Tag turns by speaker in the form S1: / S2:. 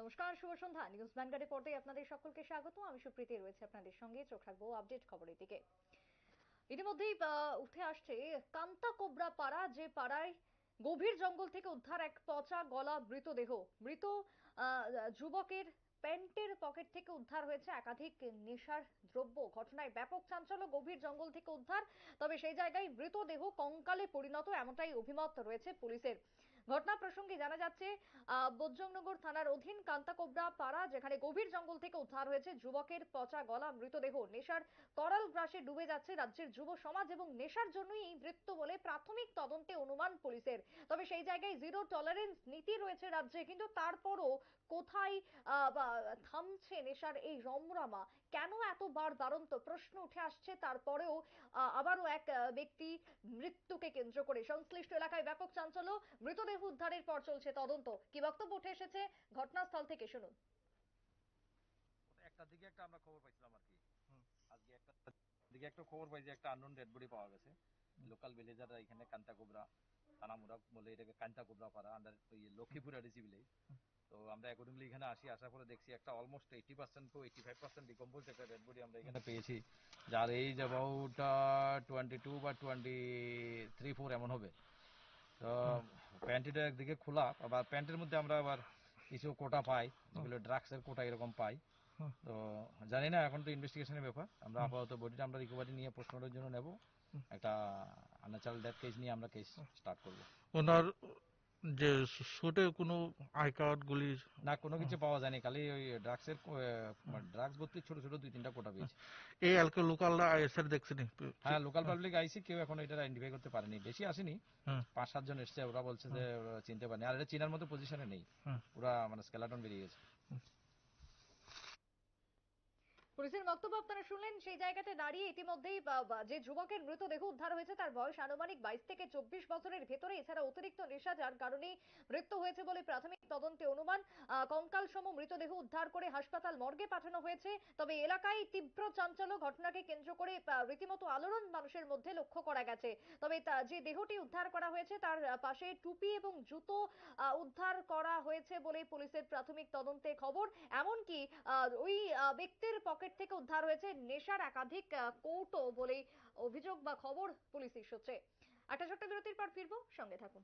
S1: নমস্কার, শুভ সন্ধ্যা। নিউজ ভ্যানগার্ডের পর্দায় আপনাদের সকলকে স্বাগত। আমি সুপ্রীতি রয়েছে আপনাদের সঙ্গে। চোখ রাখবো আপডেট খবরের দিকে। ইতিমধ্যেই উঠে আসছে কান্তা কোবরা পাড়া, যে পাড়ায় গভীর জঙ্গল থেকে উদ্ধার এক পচা গলা মৃতদেহ। মৃত যুবকের প্যান্টের পকেট থেকে উদ্ধার হয়েছে একাধিক নেশার দ্রব্য। ঘটনায় ব্যাপক চাঞ্চল্য, গভীর জঙ্গল থেকে উদ্ধার, তবে সেই জায়গায় মৃতদেহ কঙ্কালে পরিণত, এমনটাই অভিমত রয়েছে পুলিশের। ঘটনা প্রসঙ্গে জানা যাচ্ছে বজরংনগর থানার অধীন কান্তাকোবরা পাড়া, যেখানে গভীর জঙ্গল থেকে উদ্ধার হয়েছে যুবকের পচা গলা মৃতদেহ। নেশার করাল গ্রাসে ডুবে যাচ্ছে রাজ্যের যুব সমাজ এবং নেশার জন্যই এই মৃত্যু বলে প্রাথমিক তদন্তে অনুমান পুলিশের। তবে সেই জায়গায় জিরো টলারেন্স নীতি রয়েছে রাজ্যে, কিন্তু তারপরও কোথায় থামছে নেশার এই রমরমা? কেন এতবার বাড়ন্ত প্রশ্ন উঠে আসছে? তারপরেও আবারও এক ব্যক্তি মৃত্যুকে কেন্দ্র করে সংশ্লিষ্ট এলাকায় ব্যাপক চাঞ্চল্য। মৃতদেহ উদ্ধারের পর চলছে তদন্ত। কি বক্তব্য উঠে এসেছে ঘটনাস্থল থেকে, শুনুন।
S2: একটা দিকে একটা আমরা খবর পাইছিলাম আর কি। আজকে একটা দিকে একটা খবর পাই যে একটা আননোন ডেড বডি পাওয়া গেছে। লোকাল ভিলেজাররা এখানে কান্তাকোবরা থানামুরা বলে এটাকে কান্তাকোবরা পাড়া আন্ডার লক্ষ্মীপুর আরডিসি ভিলেজ। তো আমরা অ্যাকর্ডিংলি এখানে আসার পরে দেখছি একটা অলমোস্ট 80% টু 85% ডিকম্পোজ একটা ডেড বডি আমরা এখানে পেয়েছি, যার এইজ অ্যাবাউট 22 বা 23-4 এমন হবে। তো প্যান্টিটা একদিকে খোলা, আবার প্যান্টের মধ্যে আমরা আবার কিছু কোটা পাই, যেগুলো ড্রাগসের কোটা এরকম পাই। তো জানি না, এখন তো ইনভেস্টিগেশনের ব্যাপার। আমরা আপাতত বডিটা আমরা রিকভারি নিয়ে পোস্টমর্টমের জন্য নেব। একটা আনন্যাচারাল ডেথ কেস নিয়ে আমরা কেস স্টার্ট করব।
S3: ওনার যে শুটে কোনো আই কার্ড গুলি
S2: না, কোনো কিছু পাওয়া যায়নি, খালি ওই ড্রাগসের ড্রাগস ভর্তি ছোট ছোট 2-3টা কোটা পেয়েছি।
S3: এই এলাকা লোকালরা এসে দেখছেনি?
S2: হ্যাঁ, লোকাল পাবলিক আইসি, কেউ এখন এটা আইডেন্টিফাই করতে পারেনি, বেশি আসেনি, 5-7 জন এসছে। ওরা বলছে যে ওরা চিনতে পারেনি, আর এটা চিনার মতো পজিশনে নেই, পুরা মানে স্কেলাটন বেরিয়ে গেছে।
S1: পুলিশের বক্তব্য আপনারা শুনলেন। সেই জায়গাতে দাঁড়িয়ে ইতিমধ্যেই যে যুবকের মৃতদেহ উদ্ধার হয়েছে তার বয়স আনুমানিক 22 থেকে 24 বছরের ভেতরে। এছাড়া অতিরিক্ত নেশা, যার কারণে মৃত্যু হয়েছে বলে প্রাথমিক তদন্তে অনুমান। কঙ্কাল সম মৃতদেহ উদ্ধার করে হাসপাতাল মর্গে পাঠানো হয়েছে। তবে এলাকায় তীব্র চাঞ্চল্য, ঘটনাকে কেন্দ্র করে রীতিমতো আলোড়ন মানুষের মধ্যে লক্ষ্য করা গেছে। তবে যে দেহটি উদ্ধার করা হয়েছে তার পাশে টুপি এবং জুতো উদ্ধার করা হয়েছে বলে পুলিশের প্রাথমিক তদন্তে খবর। এমনকি ওই ব্যক্তির পকেট থেকে উদ্ধার হয়েছে নেশার একাধিক কৌটো বলে অভিযোগ বা খবর পুলিশের সূত্রে। একটা ছোট্ট বিরতির পর ফিরবো, সঙ্গে থাকুন।